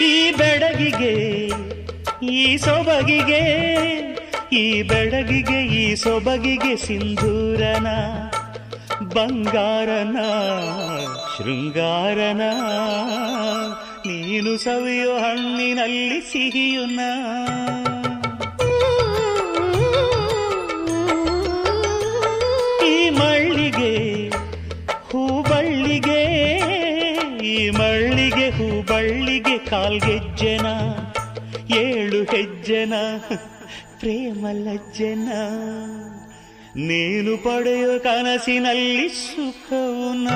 ಈ ಬೆಡಗಿಗೆ ಈ ಸೊಬಗಿಗೆ ಈ ಬೆಡಗಿಗೆ ಈ ಸೊಬಗಿಗೆ ಸಿಂಧೂರನ ಬಂಗಾರನ ಶೃಂಗಾರನ ನೀನು ಸವಿಯೋ ಹಣ್ಣಿನಲ್ಲಿ ಸಿಹಿಯುನ ಈ ಮಳ್ಳಿಗೆ ಹೂಬಳ್ಳಿಗೆ ಈ ಮಳ್ಳಿಗೆ ಹೂಬಳ್ಳಿಗೆ ಕಾಲ್ಗೆಜ್ಜೆನ 7 ಹೆಜ್ಜೆನ ಪ್ರೇಮ ಲಜ್ಜೆನ ನೀನು ಪಡೆಯೋ ಕನಸಿನಲ್ಲಿ ಸುಖವುನ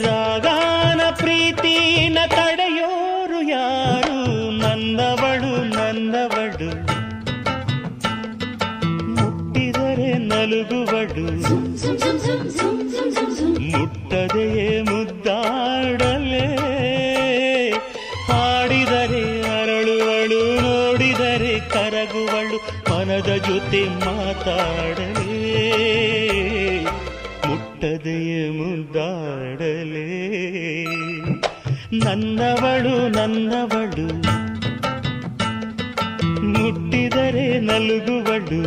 ರಾಗಾನ ಪ್ರೀತಿನ ತಡೆಯೋರು ಯಾರು ನನ್ನವಳು ನನ್ನವಳು ಮುಟ್ಟಿದರೆ ನಲುಗುವಡು ಮುಟ್ಟದೆಯೇ ಮುದ್ದಾಡಲೇ ಹಾಡಿದರೆ ಅರಳುವಳು ನೋಡಿದರೆ ಕರಗುವಳು ಮನದ ಜೊತೆ ಮಾತಾಡಲೇ ಮುಟ್ಟದೆಯೇ ಮುದ್ದಾಡಲೇ ನನ್ನವಳು ನನ್ನವಳು ಮುಟ್ಟಿದರೆ ನಲುಗುವಳು